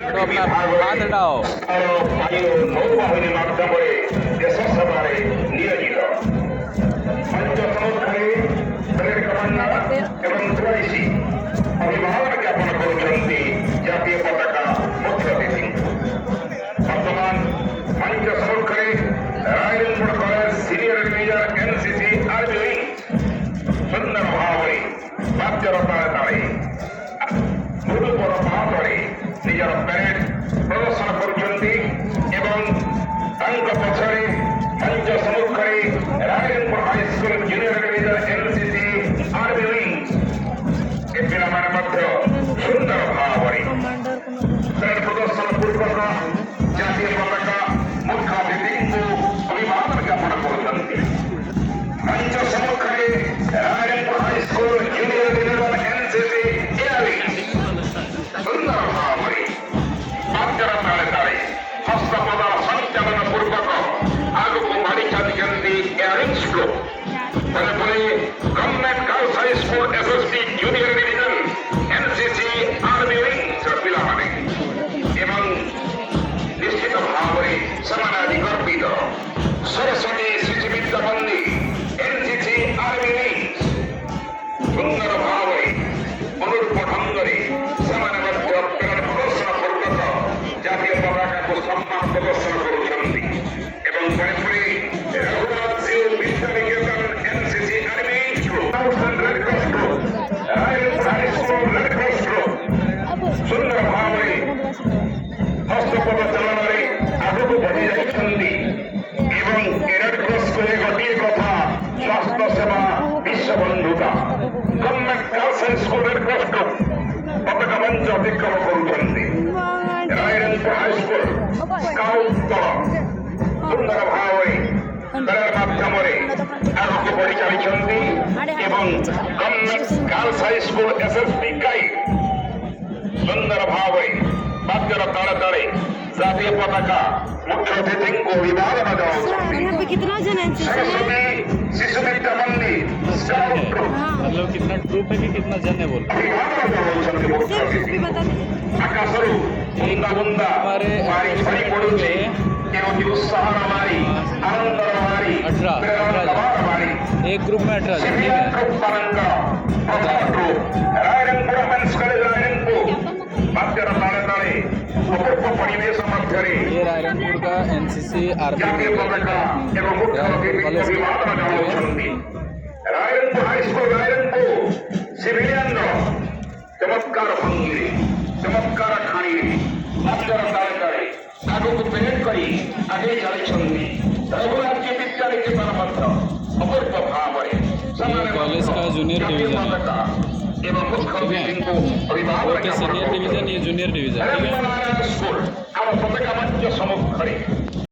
তো আপনার হাতটাও নৌবাহিনীর মাধ্যমে দেশ সেবায় নিয়োজিত পঞ্চসমুখী কমান্ডার এবং পুলিশি অভিভাবক জ্ঞাপন করছেন জাতীয় পতাকা মুখ্য অতিথি বর্তমান পঞ্চসমুখী Rairangpur college senior major NCC army wing সুন্দর ভাবে বাদ্যরতায় দাঁড়িয়ে মধুপুর মহাপরে নিজের প্যারেড প্রদর্শন করছেন এবং তাঙ্ক পছরে পঞ্চসমুখী Rairangpur high school junior major NCC army wing এ পিলামার মধ্যে সুন্দর ভাবে প্যারেড প্রদর্শন পূর্বক জাতীয় পতাকা মুখ্য অতিথিଙ୍କୁ অভিবাদন জ্ঞাপন করছেন পঞ্চসমুখী Rairangpur high school junior major NCC সুন্দর ভাবে বাদ্যର ତାଳେ ତାଳେ ହସ୍ତପଦର ସଞ୍ଚାଳନ ପୂର୍ବକ ଆଗକୁ ମାଡ଼ି ଚାଲିଛନ୍ତି ଏୟାରିଂସ୍କୁ ତେଣୁକରି government girls high school SSP junior division NCC army ୱିଙ୍ଗର ପିଲାମାନେ ଏବଂ ନିଶ୍ଚିତ ଭାବରେ ସେମାନେ ଆଜି ଗର୍ବିତ ସରସ୍ୱତୀ ଶିଶୁ ବିଦ୍ୟା ମନ୍ଦିର ଏନସିସି ଆର୍ମି ୱିଙ୍ଗ ସୁନ୍ଦର ଭାବରେ ଅନୁରୂପ ଢଙ୍ଗରେ ସେମାନେ ମଧ୍ୟ ପ୍ୟାରେଡ୍ ପ୍ରଦର୍ଶନ ପୂର୍ବକ ଜାତୀୟ ପତାକାକୁ ସମ୍ମାନ ପ୍ରଦର୍ଶନ କରୁଛନ୍ତି ଏବଂ ତେଣୁକରି ରଘୁନାଥ ସିଂ ବିଶ୍ୱବିଦ୍ୟାଳୟ NCC army red cross group high school red cross group ସୁନ୍ଦର ଭାବରେ ହସ୍ତପଦ ଚାଳନାରେ ଆଗକୁ ବଢ଼ି ଯାଇଛନ୍ତି ଏବଂ ରେଡ୍ କ୍ରସ୍କୁ ଗୋଟିଏ କଥା ସ୍ୱାସ୍ଥ୍ୟ ସେବା ବିଶ୍ୱବନ୍ଧୁତା government girls high school red cross group ପତାକା ମଞ୍ଚ ଅତିକ୍ରମ କରୁଛନ୍ତି ରାୟରଙ୍ଗପୁର ହାଇସ୍କୁଲ ସ୍କାଉଟ୍ ଦଳ ସୁନ୍ଦର ଭାବରେ ପ୍ୟାରେଡ୍ ମାଧ୍ୟମରେ ଆଗକୁ ବଢ଼ି ଚାଲିଛନ୍ତି ଏବଂ government girls high school SSP guide ସୁନ୍ଦର ଭାବରେ ବାଦ୍ୟର ତାଳେ ତାଳେ ଜାତୀୟ ପତାକା ମୁଖ୍ୟ ଅତିଥିଙ୍କୁ ଅଭିବାଦନ ଜଣାଉଛନ୍ତି यहाँ पे कितना जन एनसीसी है? सरस्वती शिशु विद्या मंदिर स्काउट ग्रुप मतलब कितना ग्रुप है कि कितना जन है बोल अभिवादन जଣାଉଛନ୍ତି ମୁଖ୍ୟ सिर्फ ଅତିଥି भी बता दीजिए। ଆକାଶରୁ ବୁନ୍ଦା ବୁନ୍ଦା ପାଣି ଝରି ପଡୁଛି କେଉଁଠି ଉତ୍ସାହର ମାରି ଆନନ୍ଦର ମାରି ପ୍ରେରଣାର ଦବାର ମାରି एक ग्रुप में 18 जन ठीक है ମାନଙ୍କର ପ୍ରଥମ ଗ୍ରୁପ ରାୟରଙ୍ଗପୁର ମେନ୍ସ କଲେଜ ରାୟରଙ୍ଗପୁର ବାଦ୍ୟର ତାଳେ ତାଳେ ଅପୂର୍ବ ପରିବେଶ ମଧ୍ୟରେ ये रायरंगपुर का एनसीसी ଜାତୀୟ आर्मी ପତାକା ଏବଂ ମୁଖ୍ୟ ଅତିଥିଙ୍କୁ ଅଭିବାଦନ ଜଣାଉଛନ୍ତି ରାୟରଙ୍ଗପୁର ହାଇସ୍କୁଲ ରାୟରଙ୍ଗପୁର ସିଭିଲିଆନର ଚମତ୍କାର ଭଙ୍ଗୀରେ ଚମତ୍କାର ଖାଣିରେ ବାଦ୍ୟର ତାଳେ ତାଳେ ଆଗକୁ ପେରେଡ୍ କରି ଆଗେଇ ଚାଲିଛନ୍ତି ରଘୁନାଥ ବିଦ୍ୟାଳୟ ଜୀବନ ମଧ୍ୟ ଅପୂର୍ବ ଭାବରେ ସେମାନେ कॉलेज का जूनियर ଜାତୀୟ डिवीजन है ପତାକା ଏବଂ ମୁଖ୍ୟ ଅତିଥିଙ୍କୁ ଅଭିବାଦନ ओके ଜ୍ଞାପନ सीनियर डिवीजन ये जूनियर डिवीजन ठीक है ସ୍କୁଲ ଆମ ପତାକା ମଞ୍ଚ ସମ୍ମୁଖରେ